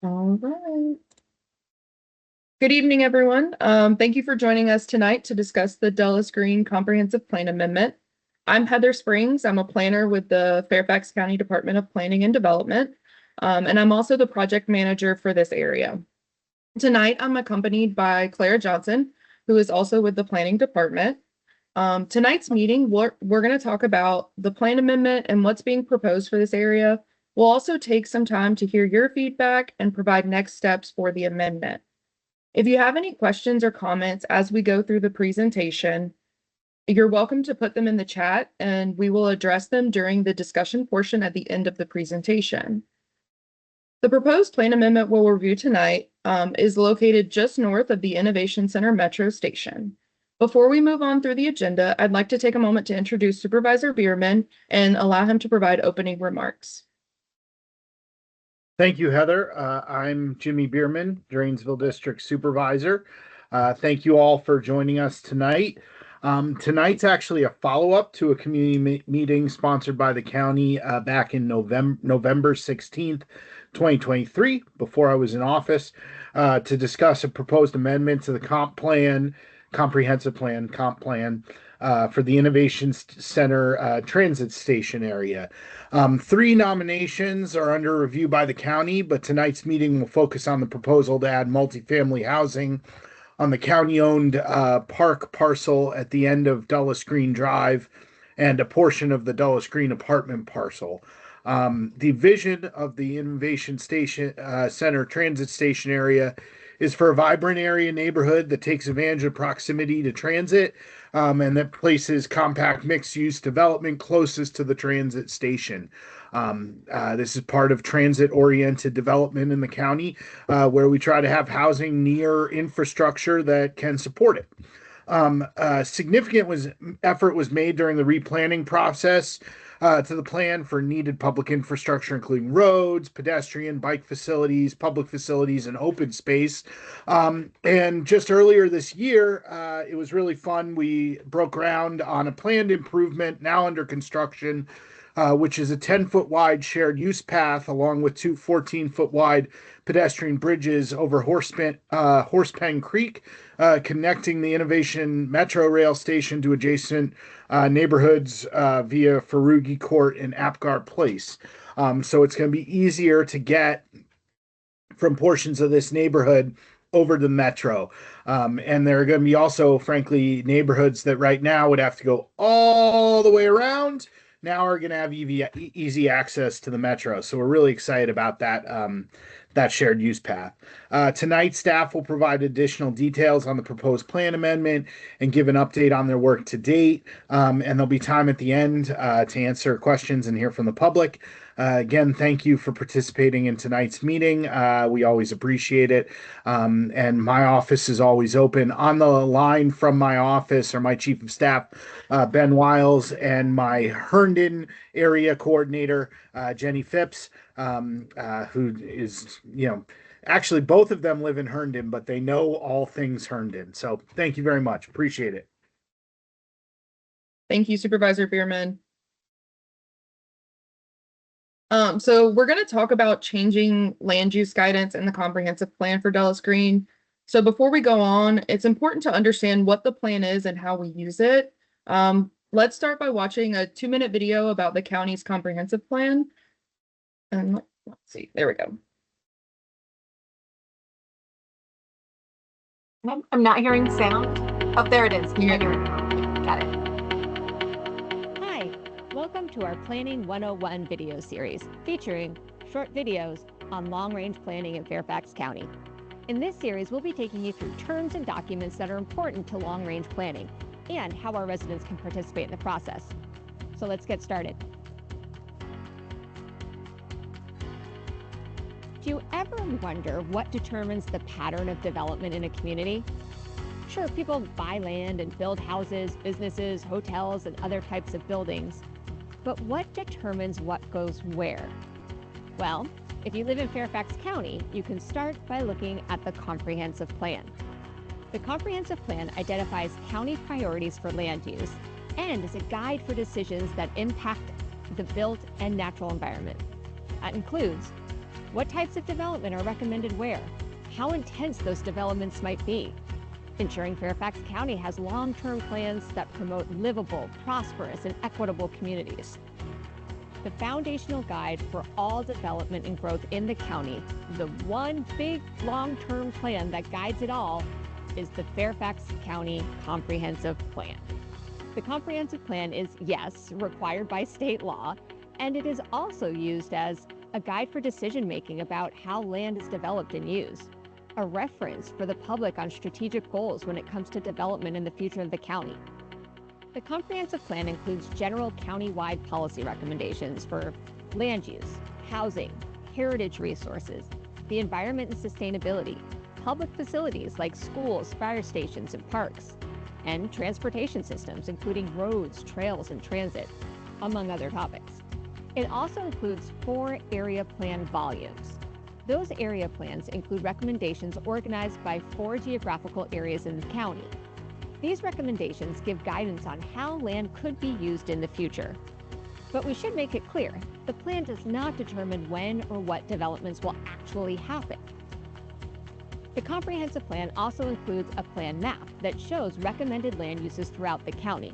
All right. Good evening, everyone. Thank you for joining us tonight to discuss the Dulles Green Comprehensive Plan Amendment. I'm Heather Springs. I'm a planner with the Fairfax County Department of Planning and Development, and I'm also the project manager for this area. Tonight, I'm accompanied by Clara Johnson, who is also with the Planning Department. Tonight's meeting, we're going to talk about the plan amendment and what's being proposed for this area. We'll also take some time to hear your feedback and provide next steps for the amendment. If you have any questions or comments as we go through the presentation, you're welcome to put them in the chat and we will address them during the discussion portion at the end of the presentation. The proposed plan amendment we'll review tonight is located just north of the Innovation Center Metro Station. Before we move on through the agenda, I'd like to take a moment to introduce Supervisor Bierman and allow him to provide opening remarks. Thank you, Heather. I'm Jimmy Bierman, Drainesville District Supervisor. Thank you all for joining us tonight. Tonight's actually a follow-up to a community meeting sponsored by the county back in November 16th, 2023, before I was in office, to discuss a proposed amendment to the comprehensive plan, for the Innovation Center transit station area. 3 nominations are under review by the county, but tonight's meeting will focus on the proposal to add multifamily housing on the county-owned park parcel at the end of Dulles Green Drive and a portion of the Dulles Green apartment parcel. The vision of the Innovation Center transit station area is for a vibrant area neighborhood that takes advantage of proximity to transit, and that places compact mixed-use development closest to the transit station. This is part of transit-oriented development in the county, where we try to have housing near infrastructure that can support it. Significant effort was made during the replanning process to the plan for needed public infrastructure, including roads, pedestrian, bike facilities, public facilities, and open space. And just earlier this year, it was really fun. We broke ground on a planned improvement now under construction, which is a 10-foot wide shared use path along with 2 14-foot wide pedestrian bridges over Horsepen Creek, connecting the Innovation Metro Rail Station to adjacent neighborhoods via Ferrugi Court and Apgar Place. So it's going to be easier to get from portions of this neighborhood over the metro. And there are going to be also, frankly, neighborhoods that right now would have to go all the way around, now are going to have easy access to the metro. So we're really excited about that shared use path. Tonight, staff will provide additional details on the proposed plan amendment and give an update on their work to date. And there'll be time at the end to answer questions and hear from the public. Again, thank you for participating in tonight's meeting. We always appreciate it. And my office is always open. On the line from my office are my chief of staff, Ben Wiles, and my Herndon area coordinator, Jenny Phipps, who is, actually both of them live in Herndon, but they know all things Herndon. So thank you very much. Appreciate it. Thank you, Supervisor Bierman. So we're going to talk about changing land use guidance in the comprehensive plan for Dulles Green. So before we go on, it's important to understand what the plan is and how we use it. Let's start by watching a 2-minute video about the county's comprehensive plan. And let's see, there we go. I'm not hearing sound. Oh, there it is. Yeah. Got it. Welcome to our Planning 101 video series featuring short videos on long-range planning in Fairfax County. In this series, we'll be taking you through terms and documents that are important to long-range planning and how our residents can participate in the process. So let's get started. Do you ever wonder what determines the pattern of development in a community? Sure, people buy land and build houses, businesses, hotels, and other types of buildings. But what determines what goes where? Well, if you live in Fairfax County, you can start by looking at the comprehensive plan. The comprehensive plan identifies county priorities for land use and is a guide for decisions that impact the built and natural environment. That includes What types of development are recommended where? How intense those developments might be? Ensuring Fairfax County has long-term plans that promote livable, prosperous, and equitable communities. The foundational guide for all development and growth in the county, the one big long-term plan that guides it all, is the Fairfax County Comprehensive Plan. The Comprehensive Plan is, yes, required by state law, and it is also used as a guide for decision-making about how land is developed and used, a reference for the public on strategic goals when it comes to development in the future of the county. The Comprehensive Plan includes general county-wide policy recommendations for land use, housing, heritage resources, the environment and sustainability, public facilities like schools, fire stations, and parks, and transportation systems, including roads, trails, and transit, among other topics. It also includes 4 area plan volumes. Those area plans include recommendations organized by 4 geographical areas in the county. These recommendations give guidance on how land could be used in the future. But we should make it clear, the plan does not determine when or what developments will actually happen. The Comprehensive Plan also includes a plan map that shows recommended land uses throughout the county.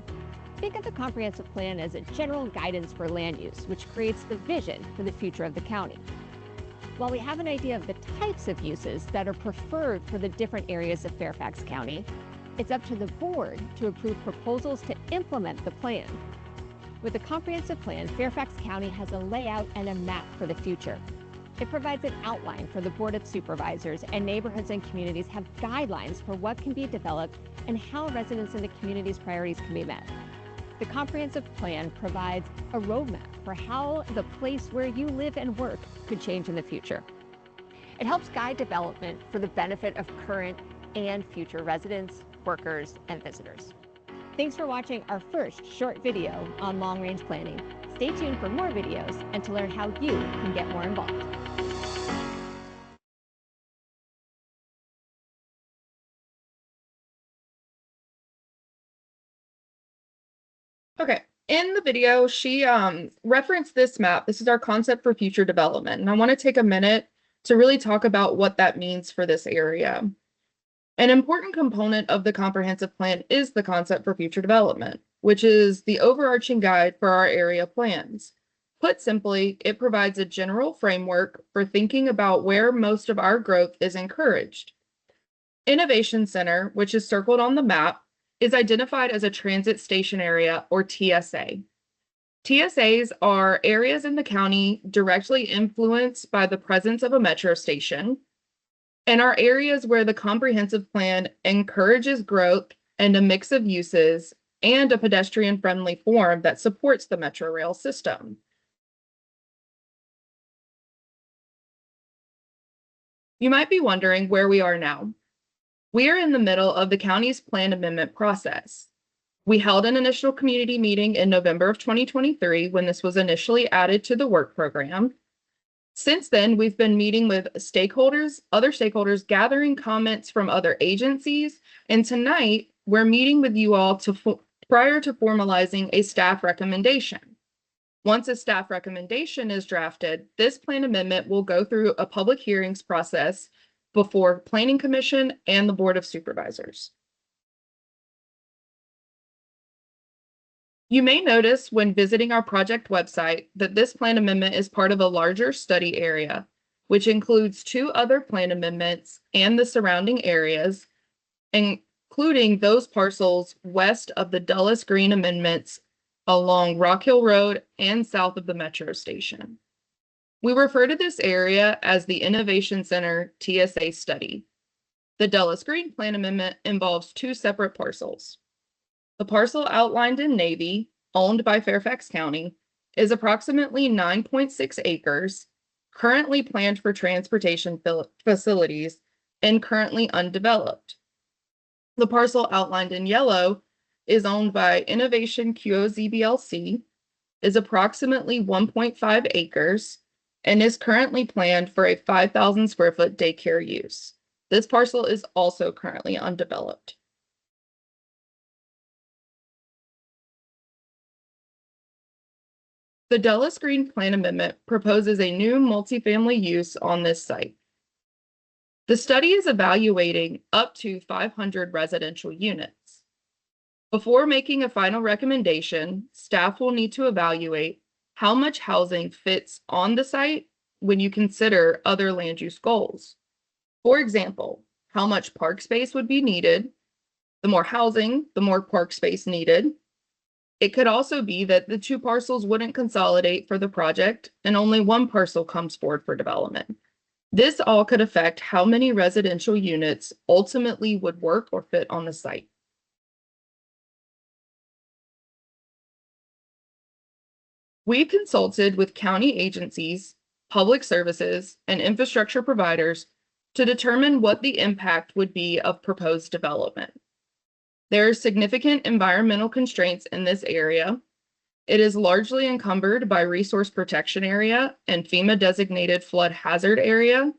Think of the Comprehensive Plan as a general guidance for land use, which creates the vision for the future of the county. While we have an idea of the types of uses that are preferred for the different areas of Fairfax County, it's up to the board to approve proposals to implement the plan. With the Comprehensive Plan, Fairfax County has a layout and a map for the future. It provides an outline for the Board of Supervisors, and neighborhoods and communities have guidelines for what can be developed and how residents in the community's priorities can be met. The Comprehensive Plan provides a roadmap for how the place where you live and work could change in the future. It helps guide development for the benefit of current and future residents, workers, and visitors. Thanks for watching our first short video on long-range planning. Stay tuned for more videos and to learn how you can get more involved. Okay, in the video, she referenced this map. This is our concept for future development, and I want to take a minute to really talk about what that means for this area. An important component of the comprehensive plan is the concept for future development, which is the overarching guide for our area plans. Put simply, it provides a general framework for thinking about where most of our growth is encouraged. Innovation Center, which is circled on the map, is identified as a transit station area, or TSA. TSAs are areas in the county directly influenced by the presence of a metro station, and are areas where the comprehensive plan encourages growth and a mix of uses and a pedestrian-friendly form that supports the metro rail system. You might be wondering where we are now. We are in the middle of the county's plan amendment process. We held an initial community meeting in November of 2023 when this was initially added to the work program. Since then, we've been meeting with stakeholders, other stakeholders, gathering comments from other agencies, and tonight we're meeting with you all prior to formalizing a staff recommendation. Once a staff recommendation is drafted, this plan amendment will go through a public hearings process before Planning Commission and the Board of Supervisors. You may notice when visiting our project website that this plan amendment is part of a larger study area, which includes 2 other plan amendments and the surrounding areas, including those parcels west of the Dulles Greene amendments along Rock Hill Road and south of the metro station. We refer to this area as the Innovation Center TSA study. The Dulles Greene plan amendment involves 2 separate parcels. The parcel outlined in navy, owned by Fairfax County, is approximately 9.6 acres, currently planned for transportation facilities, and currently undeveloped. The parcel outlined in yellow is owned by Innovation QOZBLC, is approximately 1.5 acres, and is currently planned for a 5,000 square foot daycare use. This parcel is also currently undeveloped. The Dulles Green Plan Amendment proposes a new multifamily use on this site. The study is evaluating up to 500 residential units. Before making a final recommendation, staff will need to evaluate how much housing fits on the site when you consider other land use goals. For example, how much park space would be needed. The more housing, the more park space needed. It could also be that the two parcels wouldn't consolidate for the project and only one parcel comes forward for development. This all could affect how many residential units ultimately would work or fit on the site. We consulted with county agencies, public services, and infrastructure providers to determine what the impact would be of proposed development. There are significant environmental constraints in this area. It is largely encumbered by resource protection area and FEMA designated flood hazard area.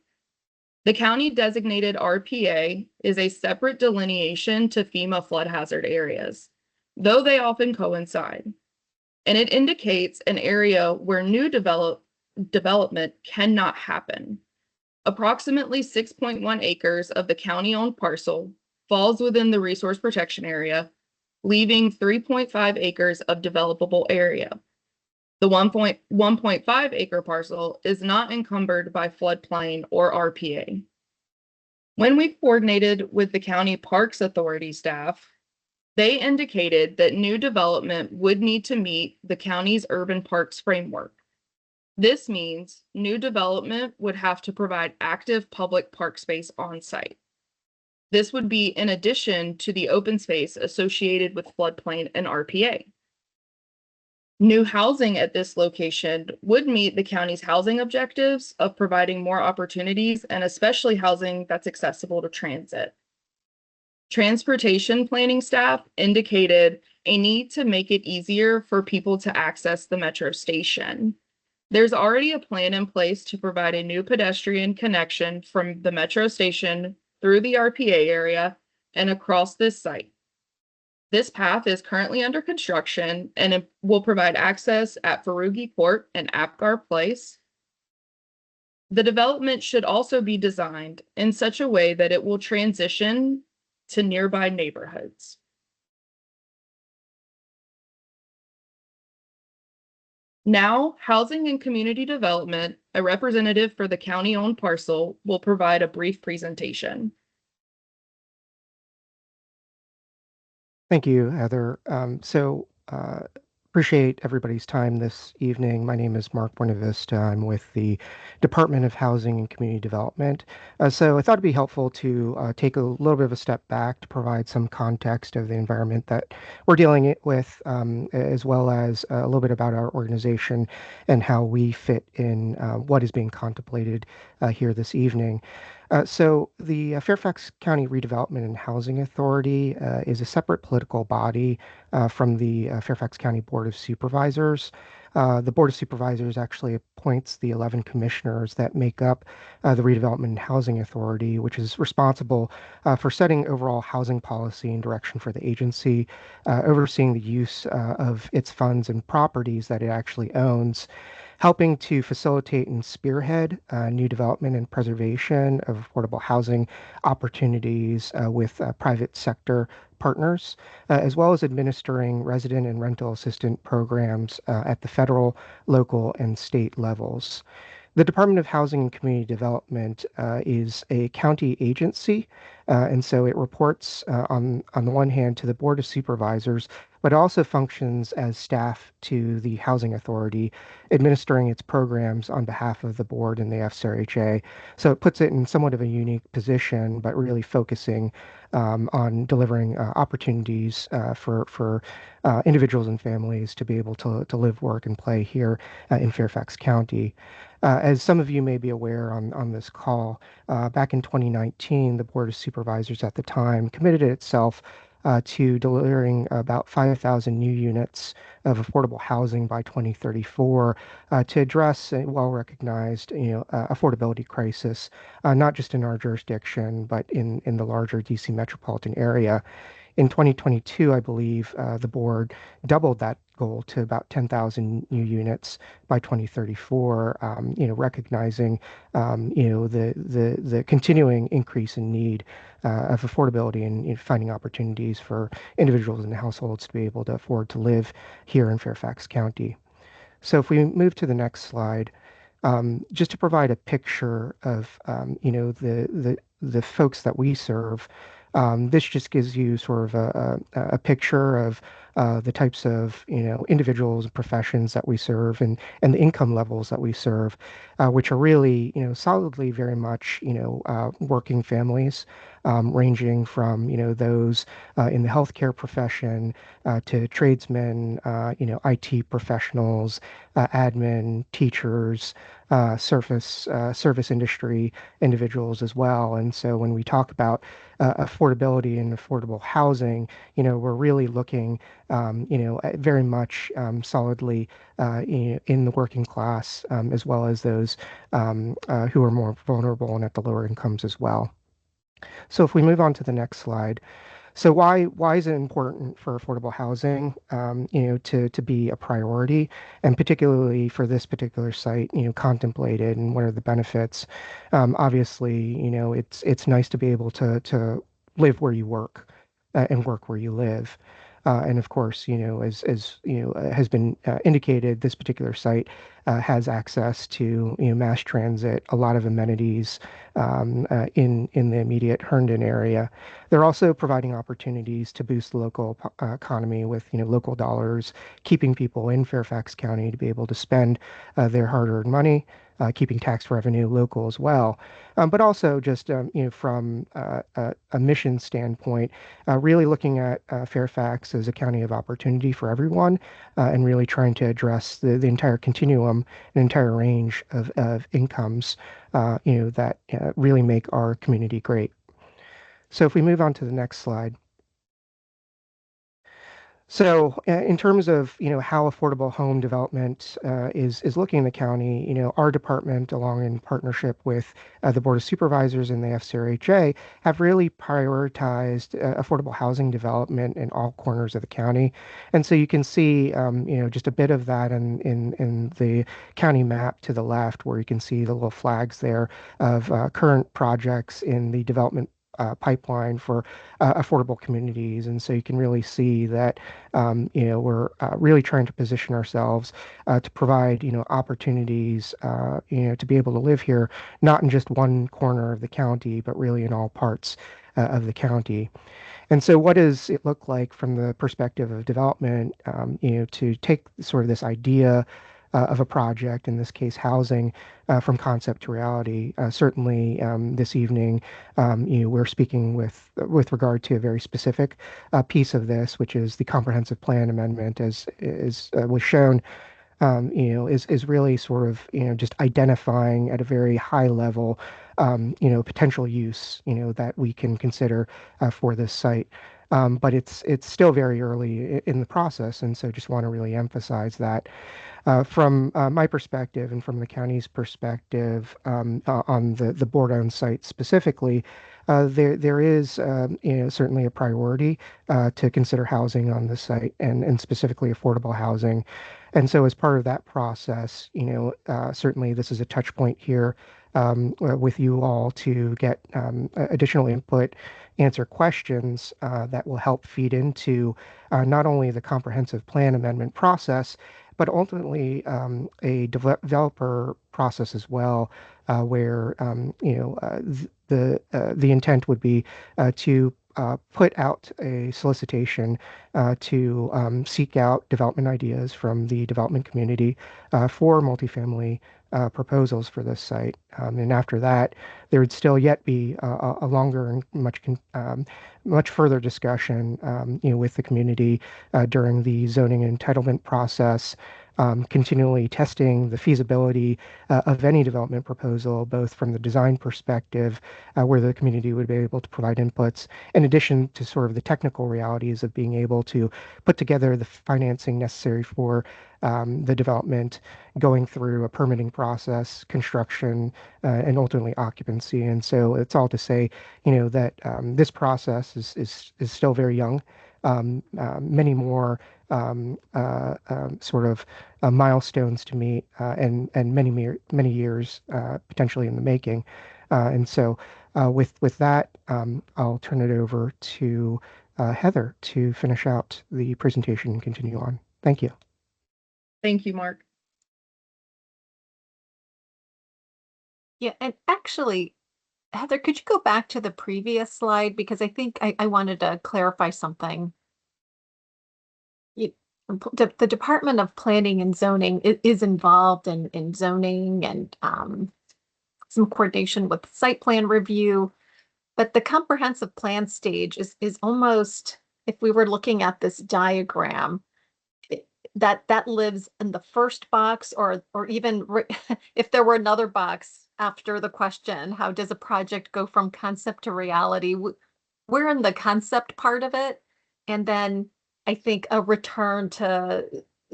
The county designated RPA is a separate delineation to FEMA flood hazard areas, though they often coincide. And it indicates an area where new development cannot happen. Approximately 6.1 acres of the county-owned parcel falls within the resource protection area, leaving 3.5 acres of developable area. The 1.5 acre parcel is not encumbered by floodplain or RPA. When we coordinated with the County Parks Authority staff, they indicated that new development would need to meet the county's urban parks framework. This means new development would have to provide active public park space on site. This would be in addition to the open space associated with floodplain and RPA. New housing at this location would meet the county's housing objectives of providing more opportunities and especially housing that's accessible to transit. Transportation planning staff indicated a need to make it easier for people to access the metro station. There's already a plan in place to provide a new pedestrian connection from the metro station through the RPA area and across this site. This path is currently under construction and it will provide access at Farugi Court and Apgar Place. The development should also be designed in such a way that it will transition to nearby neighborhoods. Now, Housing and Community Development, a representative for the county-owned parcel, will provide a brief presentation. Thank you, Heather. Appreciate everybody's time this evening. My name is Mark Buenavista. I'm with the Department of Housing and Community Development. So I thought it'd be helpful to take a little bit of a step back to provide some context of the environment that we're dealing with, as well as a little bit about our organization and how we fit in what is being contemplated here this evening. So the Fairfax County Redevelopment and Housing Authority is a separate political body from the Fairfax County Board of Supervisors. The Board of Supervisors actually appoints the 11 commissioners that make up the Redevelopment and Housing Authority, which is responsible for setting overall housing policy and direction for the agency, overseeing the use of its funds and properties that it actually owns, helping to facilitate and spearhead new development and preservation of affordable housing opportunities with private sector partners, as well as administering resident and rental assistant programs at the federal, local, and state levels. The Department of Housing and Community Development is a county agency, and so it reports on the one hand to the Board of Supervisors, but also functions as staff to the Housing Authority, administering its programs on behalf of the board and the FCRHA. So it puts it in somewhat of a unique position, but really focusing on delivering opportunities for individuals and families to be able to live, work, and play here in Fairfax County. As some of you may be aware on this call, back in 2019, the Board of Supervisors at the time committed itself to delivering about 5,000 new units of affordable housing by 2034 to address a well-recognized, affordability crisis, not just in our jurisdiction, but in the larger DC metropolitan area. In 2022, I believe the board doubled that goal to about 10,000 new units by 2034. Recognizing the continuing increase in need of affordability and finding opportunities for individuals and households to be able to afford to live here in Fairfax County. So if we move to the next slide, just to provide a picture of the folks that we serve. This just gives you sort of a picture of the types of individuals and professions that we serve, and the income levels that we serve, which are really solidly very much working families, ranging from those in the healthcare profession to tradesmen, IT professionals, admin, teachers, service industry individuals as well. And so when we talk about affordability and affordable housing, we're really looking, very much solidly in the working class, as well as those who are more vulnerable and at the lower incomes as well. So if we move on to the next slide. So why is it important for affordable housing, to be a priority, and particularly for this particular site, contemplated, and what are the benefits? Obviously, it's nice to be able to live where you work and work where you live. And of course, as has been indicated, this particular site has access to mass transit, a lot of amenities in the immediate Herndon area. They're also providing opportunities to boost the local economy with local dollars, keeping people in Fairfax County to be able to spend their hard-earned money, keeping tax revenue local as well. But also just from a mission standpoint, really looking at Fairfax as a county of opportunity for everyone, and really trying to address the entire continuum, an entire range of incomes, that really make our community great. So if we move on to the next slide. So in terms of how affordable home development is looking in the county, our department, along in partnership with the Board of Supervisors and the FCRHA, have really prioritized affordable housing development in all corners of the county. And so you can see just a bit of that in the county map to the left, where you can see the little flags there of current projects in the development pipeline for affordable communities. And so you can really see that we're really trying to position ourselves to provide opportunities to be able to live here, not in just one corner of the county, but really in all parts of the county. And so what does it look like from the perspective of development, to take sort of this idea of a project, in this case housing, from concept to reality? Certainly this evening, we're speaking with regard to a very specific piece of this, which is the comprehensive plan amendment, as was shown. Is really sort of just identifying at a very high level, potential use, that we can consider for this site. But it's still very early in the process, and so just want to really emphasize that. From my perspective and from the county's perspective, on the board-owned site specifically, there is certainly a priority to consider housing on the site, and specifically affordable housing. And so as part of that process, certainly this is a touch point here with you all to get additional input, answer questions that will help feed into not only the comprehensive plan amendment process, but ultimately a developer process as well, where the intent would be to put out a solicitation to seek out development ideas from the development community for multifamily proposals for this site. And after that, there would still yet be a longer and much further discussion with the community during the zoning and entitlement process, continually testing the feasibility of any development proposal, both from the design perspective, where the community would be able to provide inputs, in addition to sort of the technical realities of being able to put together the financing necessary for the development going through a permitting process, construction, and ultimately occupancy. And so it's all to say, that this process is still very young. Many more sort of milestones to meet, and many years potentially in the making. And so with that, I'll turn it over to Heather to finish out the presentation and continue on. Thank you. Thank you, Mark. Yeah, and actually, Heather, could you go back to the previous slide? Because I think I wanted to clarify something. The Department of Planning and Zoning is involved in zoning and some coordination with site plan review, but the comprehensive plan stage is almost, if we were looking at this diagram, that lives in the first box, or even if there were another box after the question, how does a project go from concept to reality? We're in the concept part of it, and then I think a return to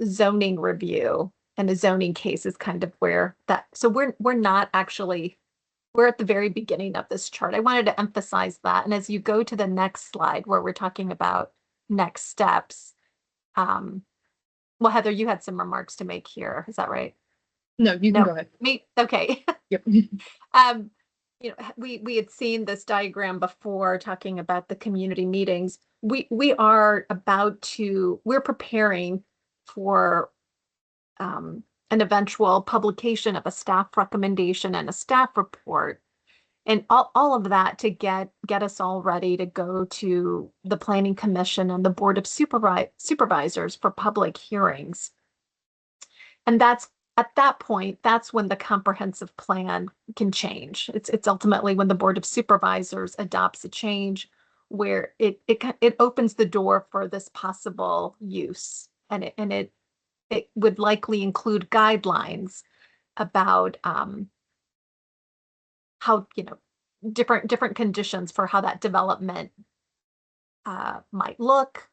zoning review and a zoning case is kind of where that. So we're not actually, we're at the very beginning of this chart. I wanted to emphasize that. And as you go to the next slide where we're talking about next steps, well, Heather, you had some remarks to make here. Is that right? No, you can go ahead. Me? Okay. Yep. We had seen this diagram before talking about the community meetings. We're preparing for an eventual publication of a staff recommendation and a staff report, and all of that to get us all ready to go to the Planning Commission and the Board of Supervisors for public hearings. And that's at that point, that's when the comprehensive plan can change. It's ultimately when the Board of Supervisors adopts a change where it opens the door for this possible use, and it would likely include guidelines about how, different conditions for how that development might look,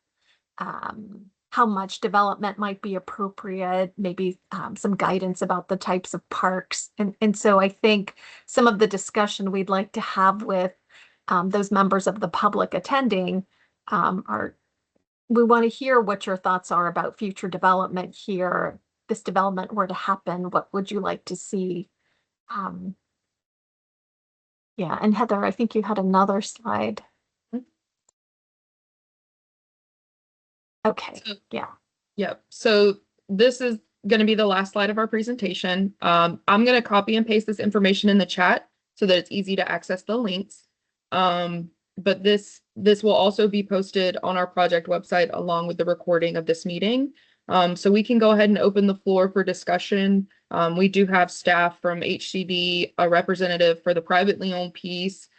how much development might be appropriate, maybe some guidance about the types of parks. And so I think some of the discussion we'd like to have with those members of the public attending we want to hear what your thoughts are about future development here. If this development were to happen, what would you like to see? Yeah, and Heather, I think you had another slide. Okay, yeah. Yep. So this is going to be the last slide of our presentation. I'm going to copy and paste this information in the chat so that it's easy to access the links. But this will also be posted on our project website along with the recording of this meeting. So we can go ahead and open the floor for discussion. We do have staff from HCD, a representative for the privately owned piece,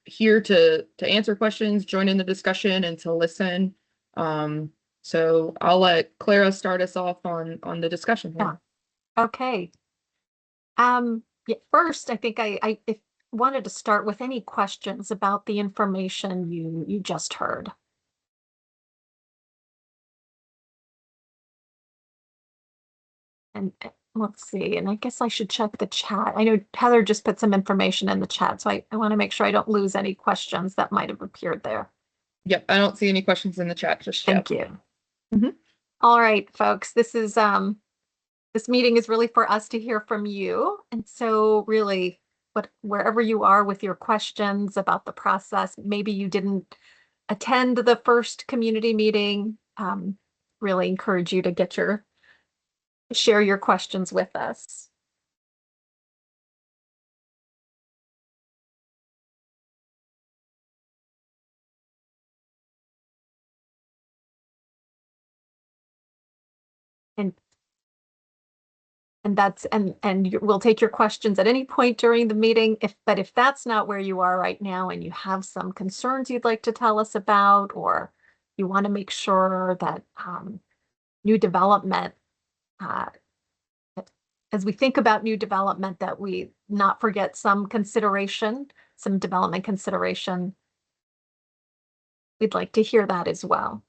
here to answer questions, join in the discussion, and to listen. So I'll let Clara start us off on the discussion here. Yeah. Okay. Yeah, first, I think I wanted to start with any questions about the information you just heard. And let's see, and I guess I should check the chat. I know Heather just put some information in the chat, so I want to make sure I don't lose any questions that might have appeared there. Yep, I don't see any questions in the chat just yet. Thank you. All right, folks, this meeting is really for us to hear from you. And so really, wherever you are with your questions about the process, maybe you didn't attend the first community meeting, really encourage you to share your questions with us. And we'll take your questions at any point during the meeting. But if that's not where you are right now and you have some concerns you'd like to tell us about, or you want to make sure that new development, as we think about new development, that we not forget some development consideration, we'd like to hear that as well.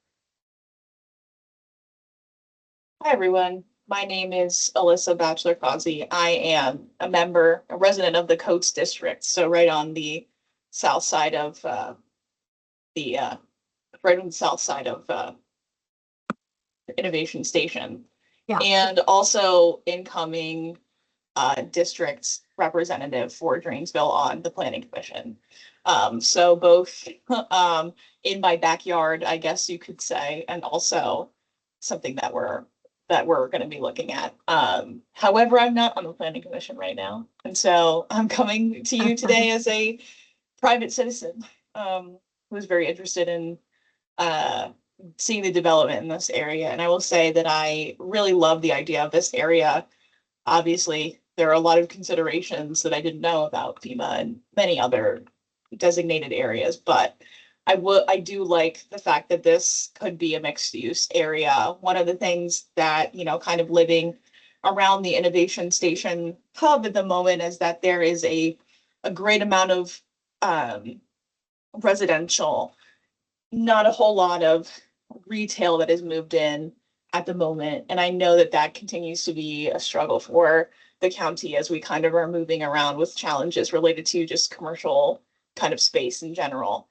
Hi, everyone. My name is Alyssa Bachelor Causey. I am a resident of the Coates District, so right on the south side of the right on the south side of Innovation Station, Yeah. and also incoming district representative for Drainsville on the Planning Commission. So both in my backyard, I guess you could say, and also something that we're going to be looking at. However, I'm not on the Planning Commission right now, and so I'm coming to you today as a private citizen who is very interested in seeing the development in this area. And I will say that I really love the idea of this area. Obviously, there are a lot of considerations that I didn't know about FEMA and many other designated areas, but I do like the fact that this could be a mixed use area. One of the things that, kind of living around the Innovation Station hub at the moment is that there is a great amount of residential, not a whole lot of retail that has moved in at the moment. And I know that that continues to be a struggle for the county as we kind of are moving around with challenges related to just commercial kind of space in general.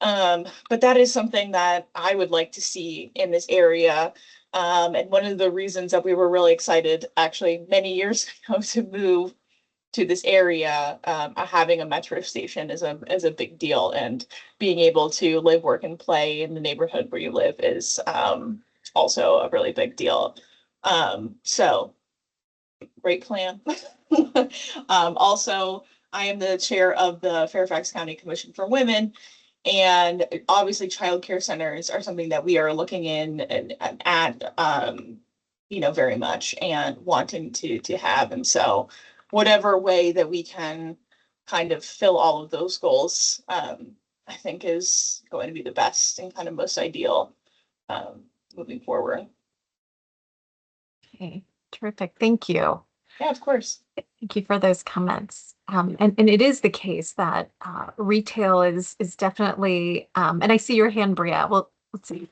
But that is something that I would like to see in this area. And one of the reasons that we were really excited, actually, many years ago to move to this area, having a metro station is a big deal, and being able to live, work, and play in the neighborhood where you live is also a really big deal. So great plan. Also, I am the chair of the Fairfax County Commission for Women, and obviously childcare centers are something that we are looking in and at very much and wanting to have. And so whatever way that we can kind of fill all of those goals, I think is going to be the best and kind of most ideal moving forward. Okay, terrific. Thank you. Yeah, of course. Thank you for those comments. And it is the case that retail is definitely, and I see your hand, Bria. Well, let's see.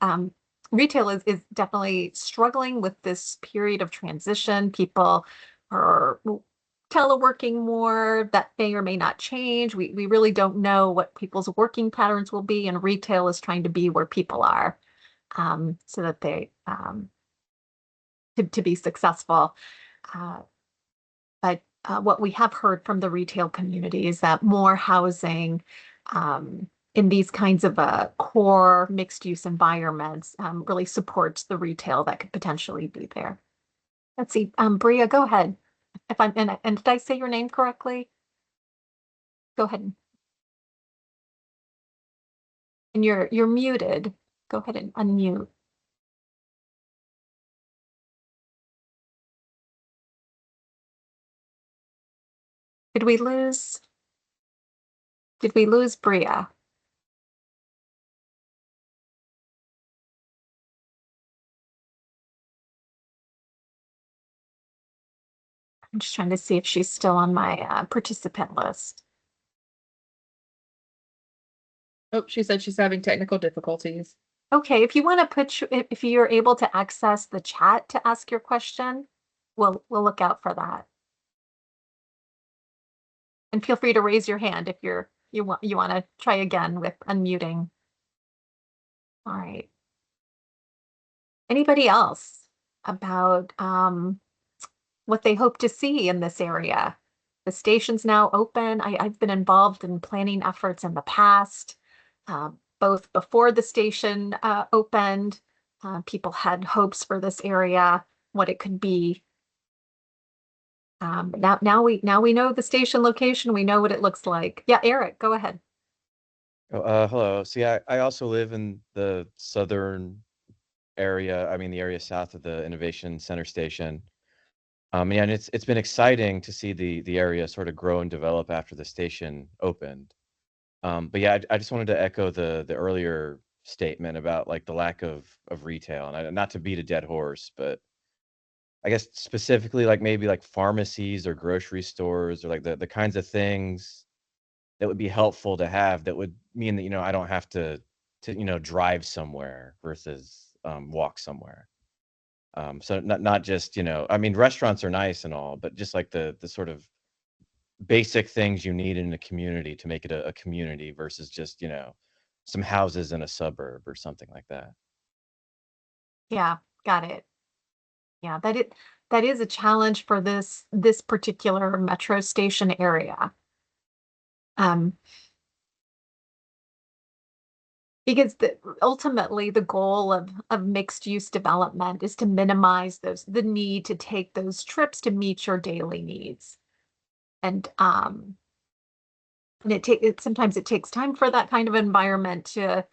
Retail is definitely struggling with this period of transition. People are teleworking more. That may or may not change. We really don't know what people's working patterns will be, and retail is trying to be where people are, so that they to be successful. But what we have heard from the retail community is that more housing in these kinds of core mixed-use environments really supports the retail that could potentially be there. Let's see, Bria, go ahead. If I'm and did I say your name correctly? Go ahead. And you're muted. Go ahead and unmute. Did we lose Bria? I'm just trying to see if she's still on my participant list. Oh, she said she's having technical difficulties. Okay, if you want to if you're able to access the chat to ask your question, we'll look out for that. And feel free to raise your hand if you want to try again with unmuting. All right. Anybody else about what they hope to see in this area? The station's now open. I've been involved in planning efforts in the past, both before the station opened. People had hopes for this area, what it could be. Now we know the station location. We know what it looks like. Yeah, Eric, go ahead. Oh, hello. So yeah, I also live in the southern area. I mean, the area south of the Innovation Center Station. Yeah, and it's been exciting to see the area sort of grow and develop after the station opened. But yeah, I just wanted to echo the earlier statement about like the lack of retail, and not to beat a dead horse, but I guess specifically like maybe like pharmacies or grocery stores or like the kinds of things that would be helpful to have that would mean that, I don't have to drive somewhere versus walk somewhere. So not just, I mean, restaurants are nice and all, but just like the sort of basic things you need in a community to make it a community versus just, some houses in a suburb or something like that. Yeah, got it. Yeah, that is a challenge for this particular metro station area. Um, because ultimately the goal of mixed use development is to minimize the need to take those trips to meet your daily needs. And sometimes it takes time for that kind of environment to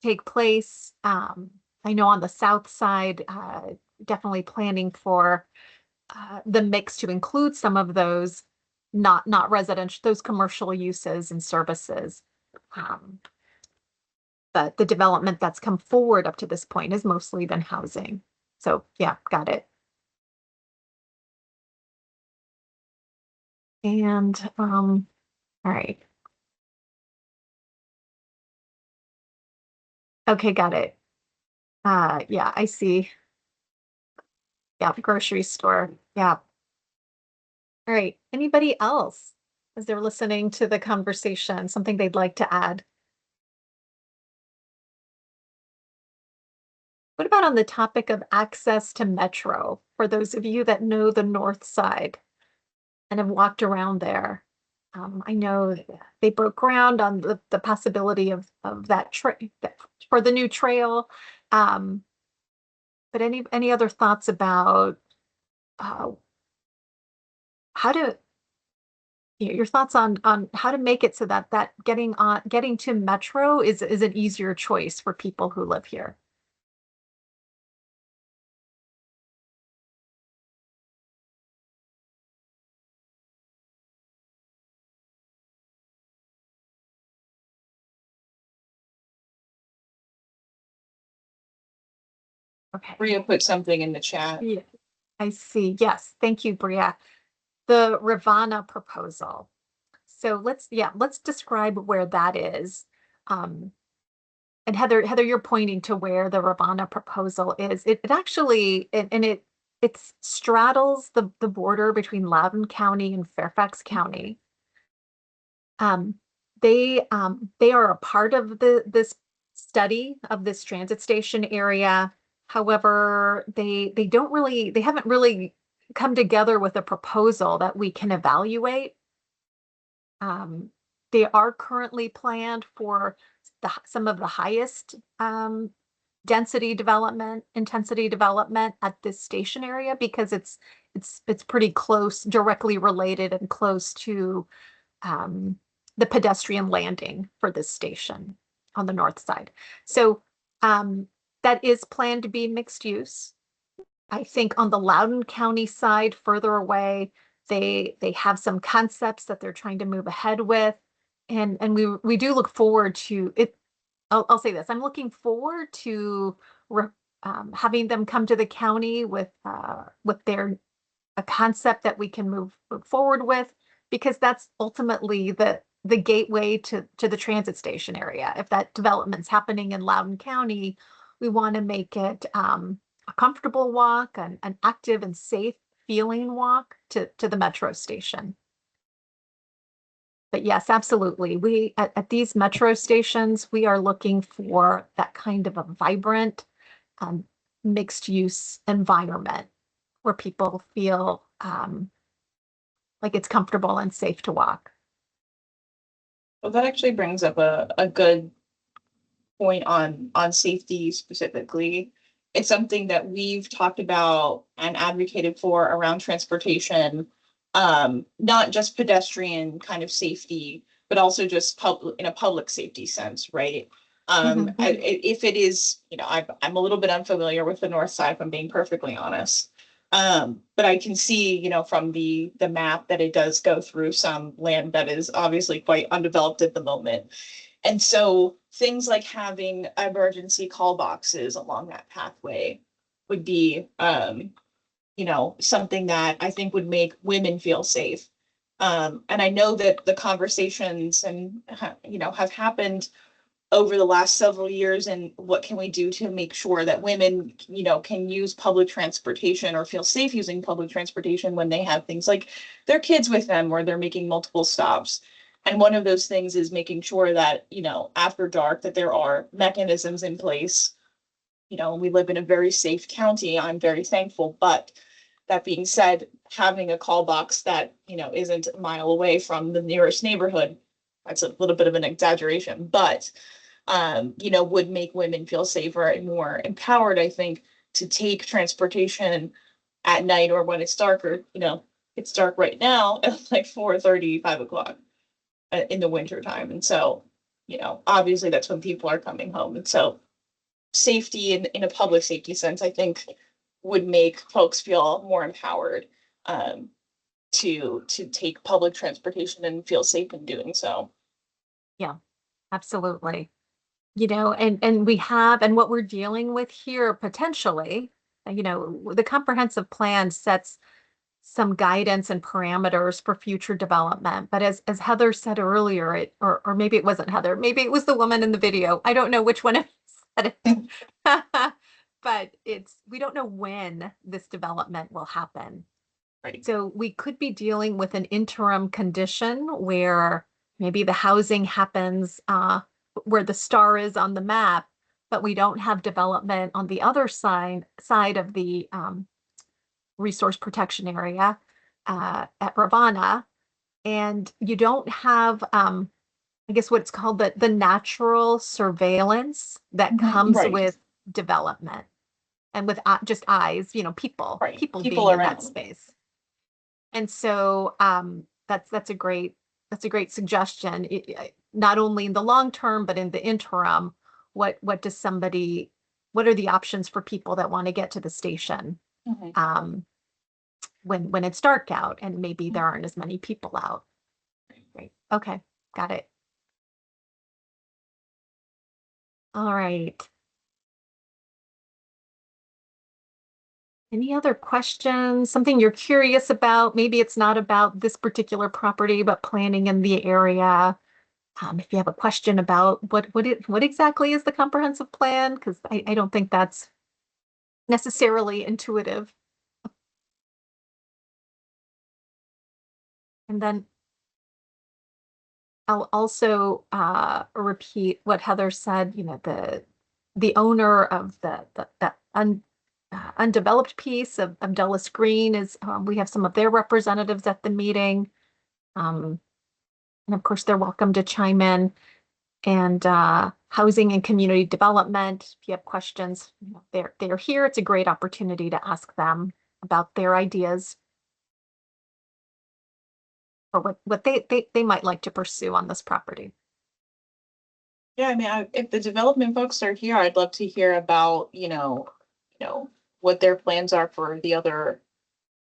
take place. I know on the south side, definitely planning for the mix to include some of those not residential, those commercial uses and services. But the development that's come forward up to this point has mostly been housing. So yeah, got it. And all right. Okay, got it. Yeah, I see. Yeah, grocery store. Yeah. All right. Anybody else, as they're listening to the conversation, something they'd like to add? What about on the topic of access to metro? For those of you that know the north side and have walked around there, I know they broke ground on the possibility of that for the new trail. But any other thoughts about uh, how to your thoughts on how to make it so that getting to metro is an easier choice for people who live here? Okay. Bria put something in the chat. Yeah, I see. Yes, thank you, Bria. The Ravana proposal. So let's describe where that is. And Heather, you're pointing to where the Ravana proposal is. It actually it straddles the border between Loudoun County and Fairfax County. Um, they are a part of this study of this transit station area. However, they haven't really come together with a proposal that we can evaluate. They are currently planned for some of the highest intensity development at this station area because it's pretty close, directly related and close to the pedestrian landing for this station on the north side. So that is planned to be mixed use. I think on the Loudoun County side, further away, they have some concepts that they're trying to move ahead with. And we do look forward to it. I'll say this, I'm looking forward to having them come to the county with a concept that we can move forward with, because that's ultimately the gateway to the transit station area. If that development's happening in Loudoun County, we want to make it a comfortable walk, an active and safe feeling walk to the metro station. But yes, absolutely. We at these metro stations, we are looking for that kind of a vibrant, mixed use environment where people feel like it's comfortable and safe to walk. Well, that actually brings up a good point on safety specifically. It's something that we've talked about and advocated for around transportation, not just pedestrian kind of safety, but also just in a public safety sense, right? If it is, I'm a little bit unfamiliar with the north side, if I'm being perfectly honest. But I can see, from the map that it does go through some land that is obviously quite undeveloped at the moment. And so things like having emergency call boxes along that pathway would be, something that I think would make women feel safe. And I know that the conversations have happened over the last several years, and what can we do to make sure that women, can use public transportation or feel safe using public transportation when they have things like their kids with them or they're making multiple stops. And one of those things is making sure that, after dark, that there are mechanisms in place. We live in a very safe county. I'm very thankful. But that being said, having a call box that, isn't a mile away from the nearest neighborhood, that's a little bit of an exaggeration, but would make women feel safer and more empowered, I think, to take transportation at night or when it's darker. It's dark right now at like 4:30, 5 o'clock in the winter time. And so, obviously that's when people are coming home. And so safety in a public safety sense, I think would make folks feel more empowered to take public transportation and feel safe in doing so. Yeah, absolutely. And we have, and what we're dealing with here potentially, the comprehensive plan sets some guidance and parameters for future development. But as Heather said earlier, or maybe it wasn't Heather, maybe it was the woman in the video. I don't know which one said it. But we don't know when this development will happen. Right. So we could be dealing with an interim condition where maybe the housing happens where the star is on the map, but we don't have development on the other side of the resource protection area at Ravana. And you don't have, I guess what's called the natural surveillance that comes Right. with development and with just eyes, people Right. people People being in around. that space. And so that's a great suggestion. Not only in the long term, but in the interim, what are the options for people that want to get to the station when it's dark out and maybe there aren't as many people out. Great. Okay, got it. All right. Any other questions? Something you're curious about? Maybe it's not about this particular property, but planning in the area. If you have a question about what exactly is the comprehensive plan, because I don't think that's necessarily intuitive. And then I'll also repeat what Heather said. The owner of that undeveloped piece of Dulles Greene is, we have some of their representatives at the meeting. And of course, they're welcome to chime in. And housing and community development, if you have questions, they're here. It's a great opportunity to ask them about their ideas or what they might like to pursue on this property. Yeah, I mean, if the development folks are here, I'd love to hear about, what their plans are for the other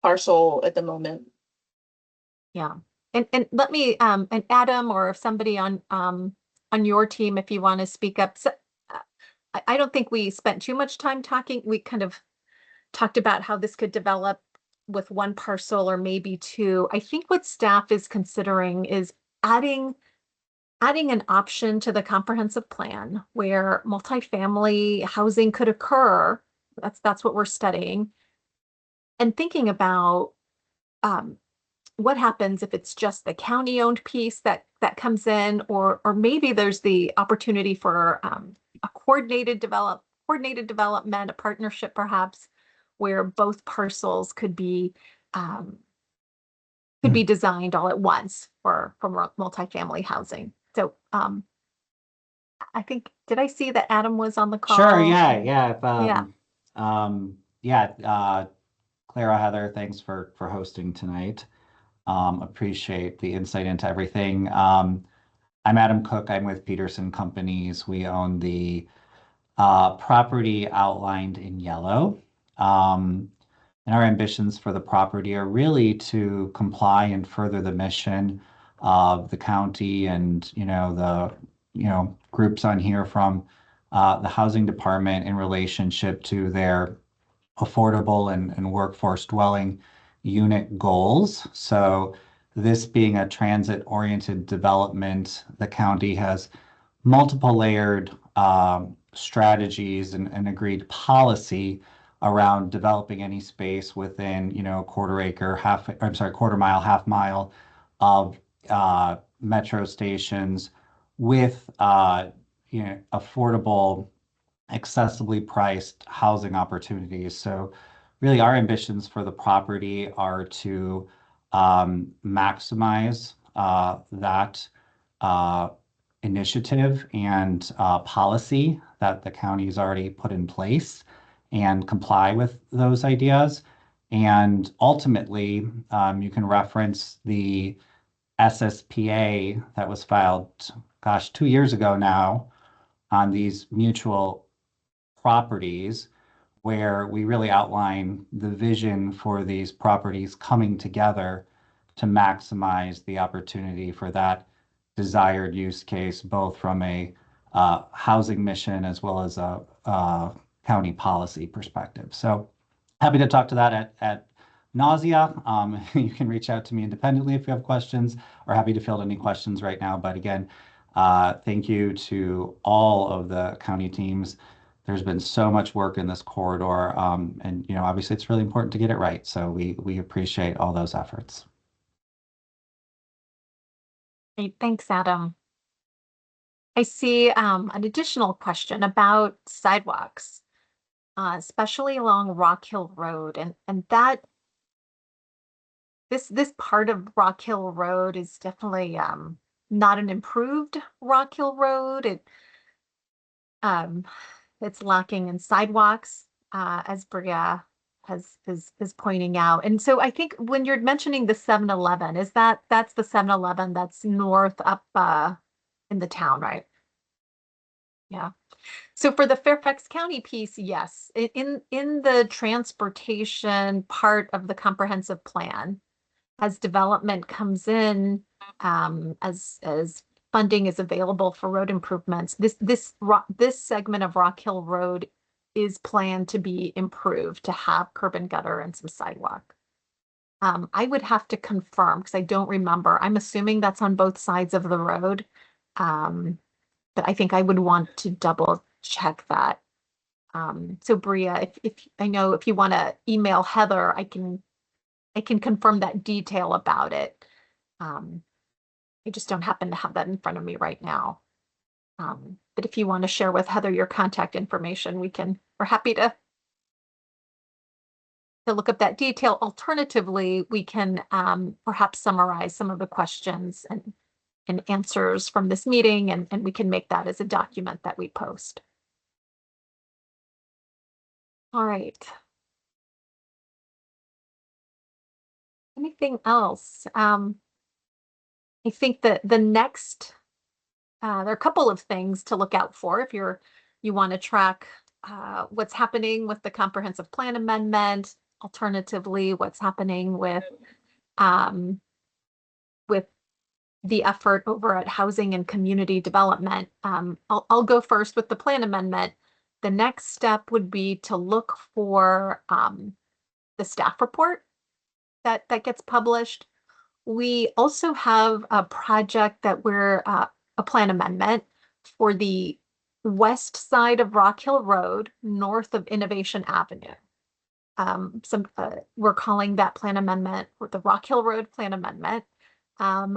parcel at the moment. Yeah, and let me and Adam, or if somebody on your team, if you want to speak up. So, I don't think we spent too much time talking. We kind of talked about how this could develop with one parcel or maybe two. I think what staff is considering is adding an option to the comprehensive plan where multifamily housing could occur. That's what we're studying. And thinking about what happens if it's just the county-owned piece that comes in, or maybe there's the opportunity for a coordinated development, a partnership perhaps, where both parcels could be designed all at once for multifamily housing. So I think, did I see that Adam was on the call? Sure, yeah. Clara, Heather, thanks for hosting tonight. Appreciate the insight into everything. I'm Adam Cook. I'm with Peterson Companies. We own the property outlined in yellow. And our ambitions for the property are really to comply and further the mission of the county and, the, groups on here from the housing department in relationship to their affordable and workforce dwelling unit goals. So this being a transit-oriented development, the county has multiple layered strategies and agreed policy around developing any space within, quarter acre, quarter mile, half mile of metro stations with, affordable, accessibly priced housing opportunities. So really our ambitions for the property are to maximize that initiative and policy that the county has already put in place and comply with those ideas. And ultimately, you can reference the SSPA that was filed, 2 years ago now, on these mutual properties, where we really outline the vision for these properties coming together to maximize the opportunity for that desired use case, both from a housing mission as well as a county policy perspective. So happy to talk to that at nausea. You can reach out to me independently if you have questions, or happy to field any questions right now. But again, thank you to all of the county teams. There's been so much work in this corridor, and obviously it's really important to get it right. So we appreciate all those efforts. Great, thanks, Adam. I see an additional question about sidewalks, especially along Rock Hill Road, and that this part of Rock Hill Road is definitely not an improved Rock Hill Road. It's lacking in sidewalks, as Bria is pointing out. And so I think when you're mentioning the 7-Eleven, that's the 7-Eleven that's north up in the town, right? Yeah. So for the Fairfax County piece, yes, in the transportation part of the comprehensive plan, as development comes in, as funding is available for road improvements, this segment of Rock Hill Road is planned to be improved, to have curb and gutter and some sidewalk. I would have to confirm because I don't remember. I'm assuming that's on both sides of the road. But I think I would want to double check that. So Bria, if I know if you want to email Heather, I can confirm that detail about it. I just don't happen to have that in front of me right now. But if you want to share with Heather your contact information, we're happy to look up that detail. Alternatively, we can perhaps summarize some of the questions and answers from this meeting, and we can make that as a document that we post. All right. Anything else? I think that the next, there are a couple of things to look out for if you want to track what's happening with the comprehensive plan amendment. Alternatively, what's happening with the effort over at Housing and Community Development. I'll go first with the plan amendment. The next step would be to look for the staff report that gets published. We also have a project that we're a plan amendment for the west side of Rock Hill Road, north of Innovation Avenue. We're calling that plan amendment the Rock Hill Road Plan Amendment.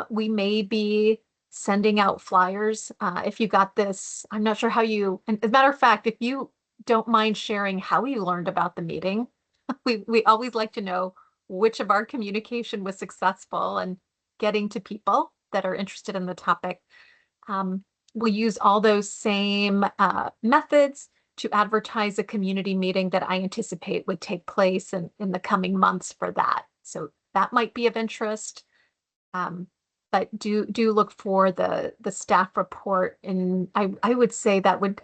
We may be sending out flyers. If you got this, I'm not sure how you, and as a matter of fact, if you don't mind sharing how you learned about the meeting, we always like to know which of our communication was successful and getting to people that are interested in the topic. We'll use all those same methods to advertise a community meeting that I anticipate would take place in the coming months for that. So that might be of interest. But do look for the staff report, and I would say that would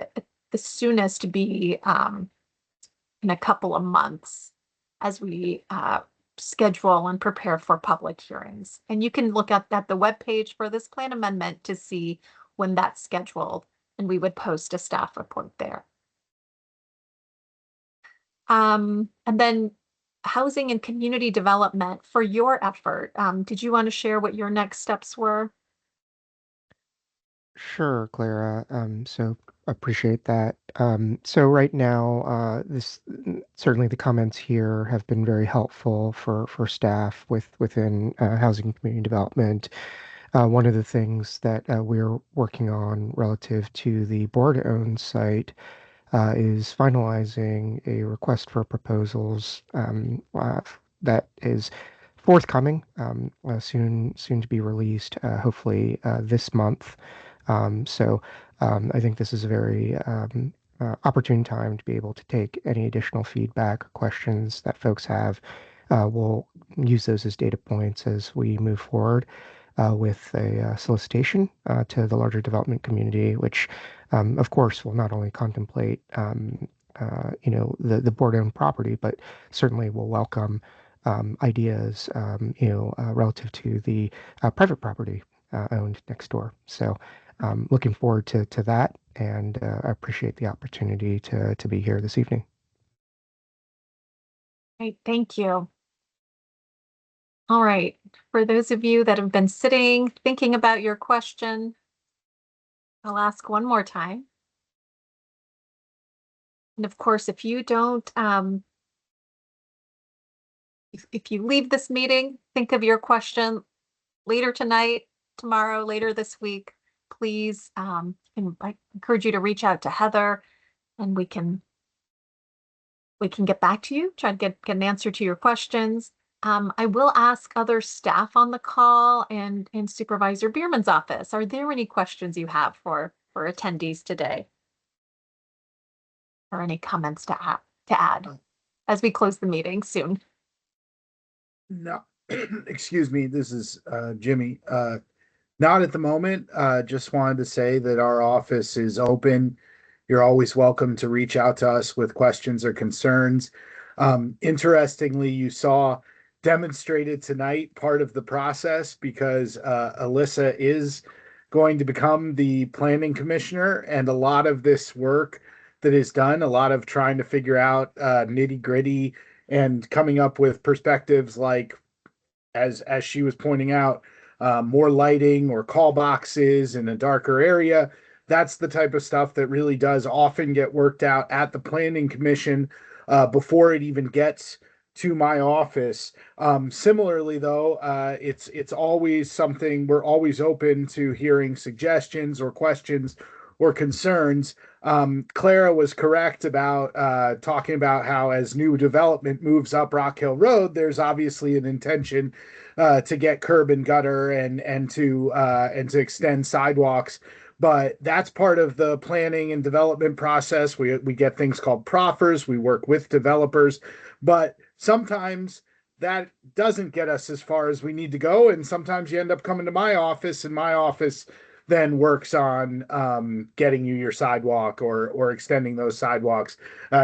the soonest be in a couple of months as we schedule and prepare for public hearings. And you can look at the webpage for this plan amendment to see when that's scheduled, and we would post a staff report there. And then Housing and Community Development, for your effort, did you want to share what your next steps were? Sure, Clara. So appreciate that. So right now, certainly the comments here have been very helpful for staff within housing and community development. One of the things that we're working on relative to the board-owned site is finalizing a request for proposals that is forthcoming, soon to be released, hopefully this month. I think this is a very opportune time to be able to take any additional feedback or questions that folks have. We'll use those as data points as we move forward with a solicitation to the larger development community, which, of course, will not only contemplate the board-owned property, but certainly will welcome ideas relative to the private property owned next door. So looking forward to that, and I appreciate the opportunity to be here this evening. Great, thank you. All right, for those of you that have been sitting, thinking about your question, I'll ask one more time. And of course, if you don't, if you leave this meeting, think of your question later tonight, tomorrow, later this week, please, I encourage you to reach out to Heather, and we can get back to you, try to get an answer to your questions. I will ask other staff on the call and in Supervisor Bierman's office. Are there any questions you have for attendees today? Or any comments to add as we close the meeting soon? No, excuse me. This is Jimmy. Not at the moment. Just wanted to say that our office is open. You're always welcome to reach out to us with questions or concerns. Interestingly, you saw demonstrated tonight part of the process because Alyssa is going to become the planning commissioner, and a lot of this work that is done, a lot of trying to figure out nitty gritty and coming up with perspectives like, as she was pointing out, more lighting or call boxes in a darker area. That's the type of stuff that really does often get worked out at the planning commission before it even gets to my office. Similarly, though, it's always something we're always open to hearing suggestions or questions or concerns. Clara was correct about talking about how as new development moves up Rock Hill Road, there's obviously an intention to get curb and gutter and to extend sidewalks. But that's part of the planning and development process. We get things called proffers. We work with developers, but sometimes that doesn't get us as far as we need to go. And sometimes you end up coming to my office, and my office then works on getting you your sidewalk or extending those sidewalks.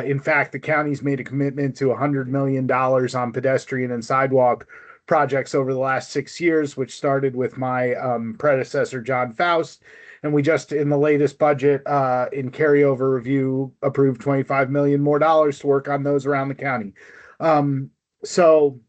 In fact, the county's made a commitment to $100 million on pedestrian and sidewalk projects over the last 6 years, which started with my predecessor, John Faust. And we just, in the latest budget, in carryover review, approved $25 million more to work on those around the county. So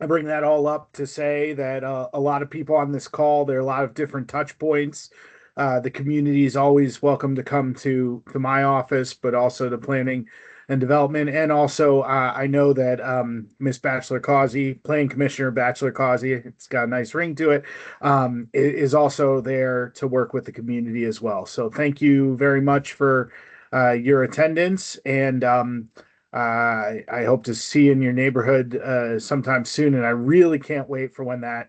I bring that all up to say that a lot of people on this call, there are a lot of different touch points. The community is always welcome to come to my office, but also to planning and development. And also, I know that Miss Bachelor Causey, Planning Commissioner Bachelor Causey, it's got a nice ring to it, is also there to work with the community as well. So thank you very much for your attendance, and I hope to see you in your neighborhood sometime soon. And I really can't wait for when that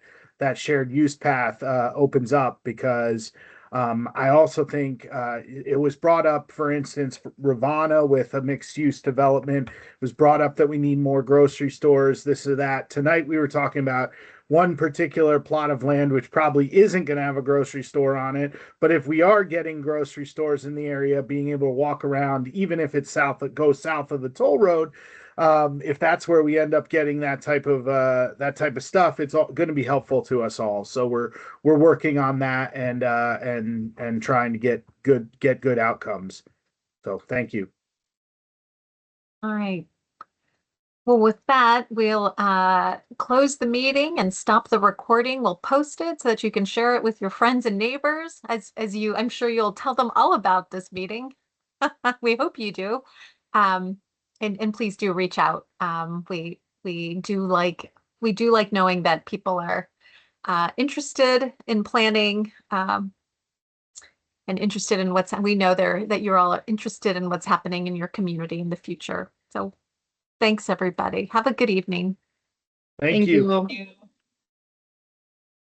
shared use path opens up, because I also think it was brought up, for instance, Ravana with a mixed use development, it was brought up that we need more grocery stores, this or that. Tonight we were talking about one particular plot of land which probably isn't going to have a grocery store on it, but if we are getting grocery stores in the area, being able to walk around, even if it's goes south of the toll road, if that's where we end up getting that type of stuff, it's going to be helpful to us all. So we're working on that and trying to get good outcomes. So thank you. All right. Well, with that, we'll close the meeting and stop the recording. We'll post it so that you can share it with your friends and neighbors. I'm sure you'll tell them all about this meeting. We hope you do. And please do reach out. We do like knowing that people are interested in planning and interested in we know that you're all interested in what's happening in your community in the future. So thanks, everybody. Have a good evening. Thank you. you.